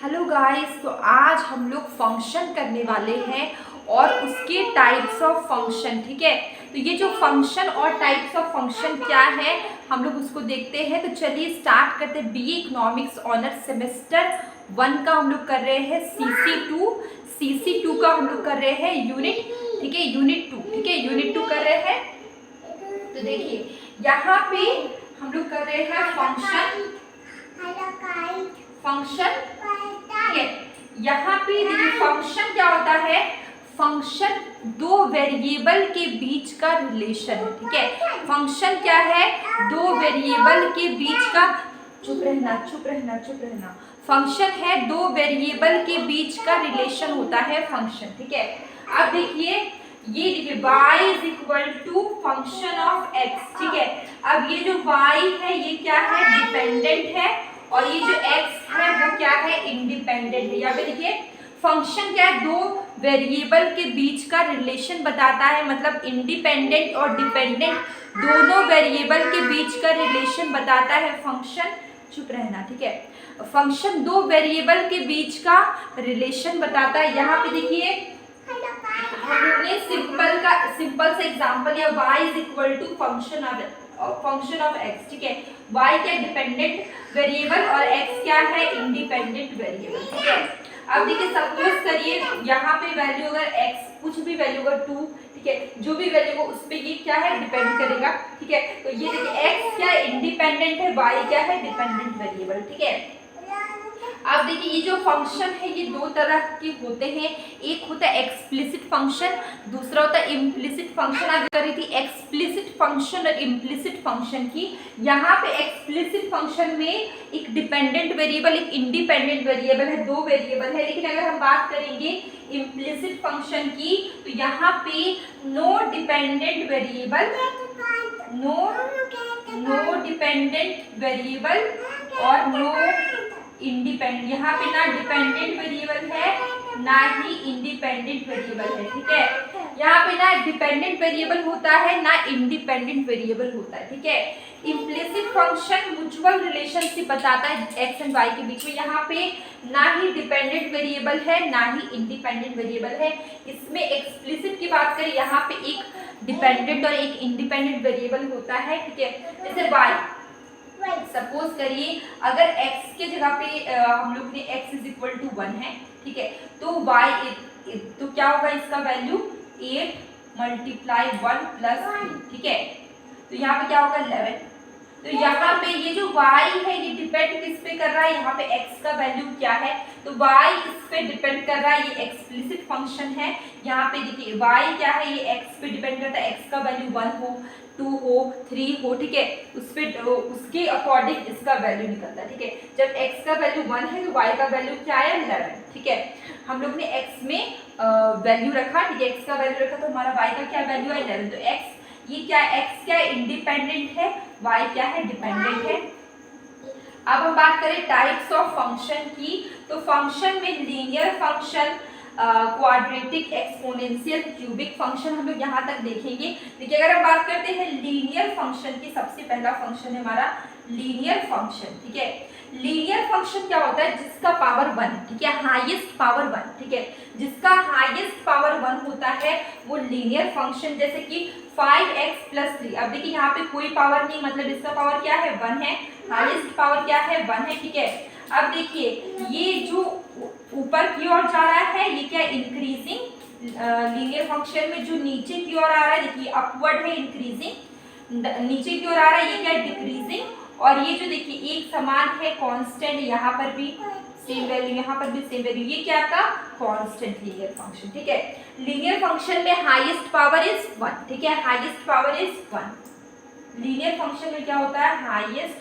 Hello guys, तो आज हम लोग फंक्शन करने वाले हैं और उसके टाइप्स ऑफ फंक्शन। ठीक है, तो ये जो फंक्शन और टाइप्स ऑफ फंक्शन क्या है हम लोग उसको देखते हैं। तो चलिए स्टार्ट करते हैं। बीए इकोनॉमिक्स ऑनर्स सेमेस्टर 1 का हम लोग कर रहे हैं CC2 का हम लोग कर रहे हैं यूनिट। ठीक है, यूनिट 2। ठीक है, यूनिट 2 कर रहे हैं। तो देखिए यहाँ पे हम लोग कर रहे हैं फंक्शन। ठीक है, यहाँ पे देखिए फंक्शन क्या होता है। फंक्शन दो वेरिएबल के बीच का रिलेशन। ठीक है, फंक्शन क्या है, दो वेरिएबल के बीच का। चुप रहना। फंक्शन है दो वेरिएबल के बीच का रिलेशन होता है फंक्शन। ठीक है, अब देखिए ये देखिए y is equal to function of x। ठीक है, अब ये जो y है ये क्या है, डिपेंडेंट है, और ये जो x है वो क्या है, इंडिपेंडेंट है। यहाँ पे देखिए फंक्शन क्या है, दो वेरिएबल के बीच का रिलेशन बताता है, मतलब इंडिपेंडेंट और डिपेंडेंट दोनों वेरिएबल के बीच का रिलेशन बताता है फंक्शन। चुप रहना। ठीक है, फंक्शन दो वेरिएबल के बीच का रिलेशन बताता है। यहाँ पे देखिए हमने सिंपल सा एग्जांपल लिया, y is equal to function of x। ठीक है, y क्या डिपेंडेंट वेरिएबल और x क्या है, इंडिपेंडेंट वेरिएबल। ठीक है, अब देखिए सपोज करिए यहाँ पे वैल्यू अगर x कुछ भी वैल्यू अगर 2, ठीक है, जो भी वैल्यू हो उस पे ये क्या है, डिपेंड करेगा। ठीक है, तो ये देखिए x क्या इंडिपेंडेंट है, y क्या है डिपेंडेंट वेरिएबल। ठीक है, अब देखिए ये जो फंक्शन है ये दो तरह के होते हैं। एक होता है एक्सप्लिसिट फंक्शन, दूसरा होता है इम्प्लिसिट फंक्शन। आज कर रही थी एक्सप्लिसिट फंक्शन और इम्प्लिसिट फंक्शन की। यहाँ पे एक्सप्लिसिट फंक्शन में एक डिपेंडेंट वेरिएबल एक इंडिपेंडेंट वेरिएबल है, दो वेरिएबल है। लेकिन अगर हम बात करेंगे इम्प्लिसिट फंक्शन की तो यहाँ पे नो डिपेंडेंट वेरिएबल और नो इंडिपेंडेंट, यहाँ पे ना डिपेंडेंट वेरिएबल है ना ही इंडिपेंडेंट वेरिएबल है। ठीक है, यहाँ पे ना डिपेंडेंट वेरिएबल होता है ना इंडिपेंडेंट वेरिएबल होता है। ठीक है, इम्प्लिसिट फंक्शन म्यूचुअल रिलेशनशिप बताता है एक्स एंड वाई के बीच में। यहाँ पे ना ही डिपेंडेंट वेरिएबल है ना ही इंडिपेंडेंट वेरिएबल है। इसमें एक्सप्लिसिट की बात करें यहाँ पे एक डिपेंडेंट और एक इंडिपेंडेंट वेरिएबल होता है। ठीक है, जैसे वाई सपोज करिए अगर x के जगह पे हम लोग ने x इज इक्वल टू 1 है। ठीक है, तो y तो क्या होगा, इसका वैल्यू 8 मल्टीप्लाई 1 प्लस 3। ठीक है, तो यहाँ पे क्या होगा 11। तो यहाँ पे ये जो y है ये डिपेंड किस पे कर रहा है, यहाँ पे x का वैल्यू क्या है, तो y इस पे डिपेंड कर रहा है। ये एक्सप्लिसिट फंक्शन है। यहाँ पे देखिए y क्या है, ये x पे डिपेंड करता है, x का वैल्यू 1 हो 2 हो 3 हो। ठीक है, उसके अकॉर्डिंग इसका वैल्यू निकलता है। ठीक है, जब x का वैल्यू 1 है तो y का वैल्यू क्या है 11। ठीक है, हम लोग ने x में वैल्यू रखा। ठीक है, x का वैल्यू रखा तो हमारा y का क्या वैल्यू है 11। तो x ये क्या है, x क्या इंडिपेंडेंट है, y क्या है डिपेंडेंट है। अब हम बात करें टाइप्स ऑफ फंक्शन की, तो फंक्शन में linear function, quadratic, exponential, cubic function हम लोग यहाँ तक देखेंगे। देखिए अगर हम बात करते हैं लीनियर फंक्शन की, सबसे पहला फंक्शन है हमारा लीनियर फंक्शन। ठीक है, लीनियर फंक्शन क्या होता है, जिसका पावर 1। ठीक है, हाईएस्ट पावर 1। ठीक है, जिसका हाईएस्ट पावर 1 होता है वो लीनियर फंक्शन। जैसे कि 5x + 3। अब देखिए यहाँ पे कोई पावर नहीं, मतलब इसका पावर क्या है 1 है, हाईएस्ट पावर क्या है 1 है। ठीक है, अब देखिए ये जो ऊपर की ओर जा रहा है ये क्या इंक्रीजिंग, लीनियर फंक्शन में जो नीचे की ओर आ रहा है देखिए अपवर्ड है, इंक्रीजिंग, नीचे की ओर आ रहा है ये क्या डिक्रीजिंग, और ये जो देखिए एक समान है कांस्टेंट, यहाँ पर भी सेम वैल्यू, यहाँ पर भी सेम वैल्यू, ये क्या था कांस्टेंट लीनियर फंक्शन। ठीक है, लीनियर फंक्शन में हाईएस्ट पावर इज 1। ठीक है, highest power is 1। Linear function में क्या होता है, हाईएस्ट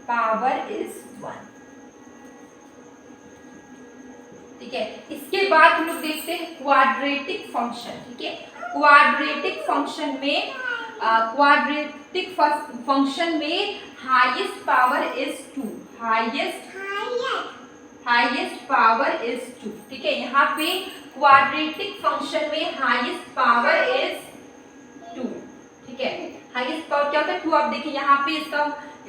पावर इज 1। ठीक है, इसके बाद हम लोग देखते हैं क्वाड्रेटिक फंक्शन। ठीक है, क्वाड्रेटिक फंक्शन में highest power is 2। Highest power is 2। ठीक है, यहाँ पे क्वाड्रेटिक फंक्शन में हाईएस्ट पावर इज 2। ठीक है, हाईएस्ट पावर क्या होता है 2। आप देखिए यहाँ पे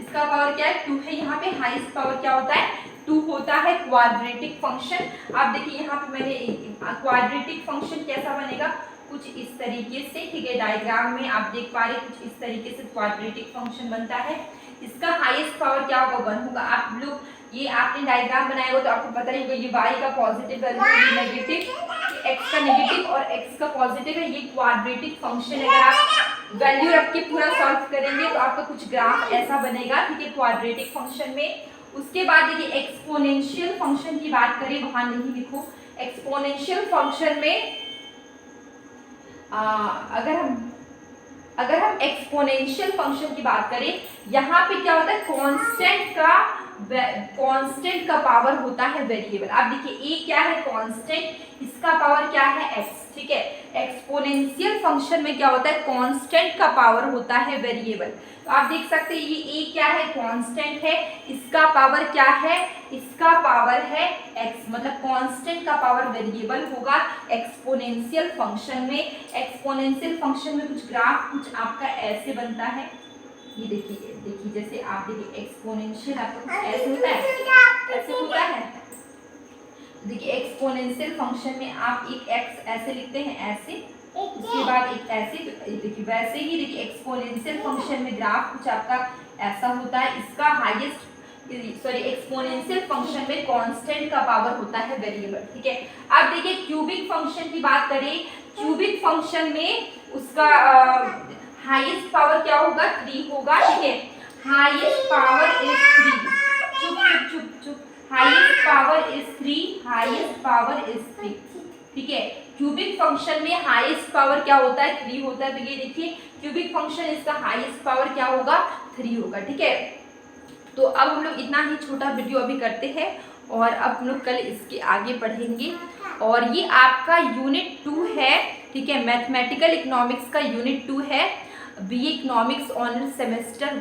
इसका पावर क्या है 2 है। यहाँ पे हाईएस्ट पावर क्या होता है 2 होता है क्वाड्रेटिक फंक्शन। आप देखिए यहाँ पे मैंने क्वाड्रेटिक फंक्शन कैसा बनेगा कुछ इस तरीके से, ठीक है। डायग्राम में आप देख पा रहे कुछ इस तरीके से क्वाड्रेटिक फंक्शन बनता है। इसका हाईएस्ट पावर क्या होगा 1 होगा। आप लोग ये आपने डायग्राम बनाया हो तो आपको पता ही होगा ये y का पॉजिटिव वैल्यू, ये नेगेटिव, x का नेगेटिव और x का पॉजिटिव है। ये क्वाड्रेटिक फंक्शन है। अगर आप वैल्यू रख के पूरा सॉल्व करेंगे तो आपका कुछ ग्राफ ऐसा बनेगा, ठीक है, क्वाड्रेटिक फंक्शन में। उसके बाद देखिए एक्सपोनेंशियल फंक्शन की बात करें, वहां नहीं लिखो। एक्सपोनेंशियल फंक्शन में अगर हम एक्सपोनेंशियल फंक्शन की बात करें, यहाँ पे क्या होता है कांस्टेंट का पावर होता है वेरिएबल। आप देखिए a क्या है कांस्टेंट, इसका पावर क्या है x, ठीक है। एक्सपोनेंशियल फंक्शन में क्या होता है कांस्टेंट का पावर होता है वेरिएबल। तो आप देख सकते हैं ये a क्या है कांस्टेंट है, इसका पावर क्या है, इसका पावर है x, मतलब कांस्टेंट का पावर वेरिएबल होगा एक्सपोनेंशियल फंक्शन में। एक्सपोनेंशियल फंक्शन में कुछ ग्राफ कुछ आपका ऐसे बनता है, ये देखिए जैसे आप देखिए एक्सपोनेंशियल आपका ऐसे होता है, ऐसे होता है। देखिए एक्सपोनेंशियल फंक्शन में आप एक x ऐसे लिखते हैं, ऐसे, उसके बाद एक ऐसे, देखिए वैसे ही देखिए एक्सपोनेंशियल फंक्शन में ग्राफ कुछ आपका ऐसा होता है। इसका हाईएस्ट एक्सपोनेंशियल फंक्शन में कांस्टेंट का पावर होता है वेरिएबल, ठीक है। अब देखिए क्यूबिक फंक्शन की बात करें, क्यूबिक फंक्शन में उसका हाईएस्ट पावर क्या होगा 3 होगा, ठीक है। हाईएस्ट पावर इज 3, चुप, highest power is 3, highest power is 3, ठीक है। क्यूबिक फंक्शन में हाईएस्ट पावर क्या होता है 3 होता है। तो ये देखिए क्यूबिक फंक्शन इसका हाईएस्ट पावर क्या होगा 3 होगा, ठीक है। तो अब हम लोग इतना ही छोटा वीडियो अभी करते हैं और अब हम लोग कल इसके आगे बढ़ेंगे। और ये आपका यूनिट 2 है, ठीक है, मैथमेटिकल इकोनॉमिक्स का यूनिट 2 है, बीए इकोनॉमिक्स ऑनर्स सेमेस्टर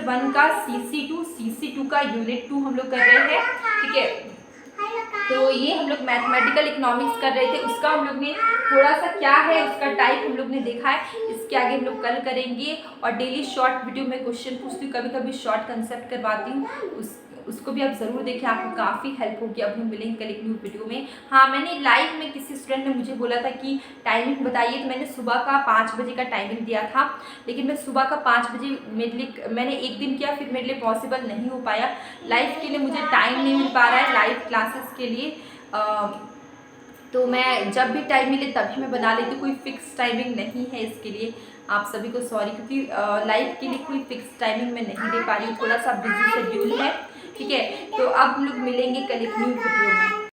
1 का CC2 का यूनिट 2 हम लोग कर रहे हैं, ठीक है। तो ये हम लोग मैथमेटिकल इकोनॉमिक्स कर रहे थे, उसका हम लोग ने थोड़ा सा क्या है उसका टाइप हम लोग ने देखा है। इसके आगे हम लोग कल करेंगे। और डेली शॉर्ट वीडियो में क्वेश्चन पूछती हूँ, कभी कभी शॉर्ट कंसेप्ट करवाती हूँ, उसको भी आप ज़रूर देखें, आपको काफ़ी हेल्प होगी। अब हम मिलेंगे कल एक न्यू वीडियो में। हाँ, मैंने लाइव में किसी स्टूडेंट ने मुझे बोला था कि टाइमिंग बताइए, तो मैंने सुबह का 5 बजे का टाइमिंग दिया था, लेकिन मैं सुबह का 5 बजे मेरे लिए मैंने एक दिन किया, फिर मेरे लिए पॉसिबल नहीं हो पाया। लाइव के लिए मुझे टाइम नहीं मिल पा रहा है, लाइव क्लासेस के लिए। तो मैं जब भी टाइम मिले तभी मैं बना लेती हूँ, कोई फिक्स टाइमिंग नहीं है इसके लिए। आप सभी को सॉरी, क्योंकि लाइव के लिए कोई फिक्स टाइमिंग मैं नहीं दे पा रही हूँ, थोड़ा सा बिजी शेड्यूल है, ठीक है। तो अब हम लोग मिलेंगे कल एक न्यू वीडियो में।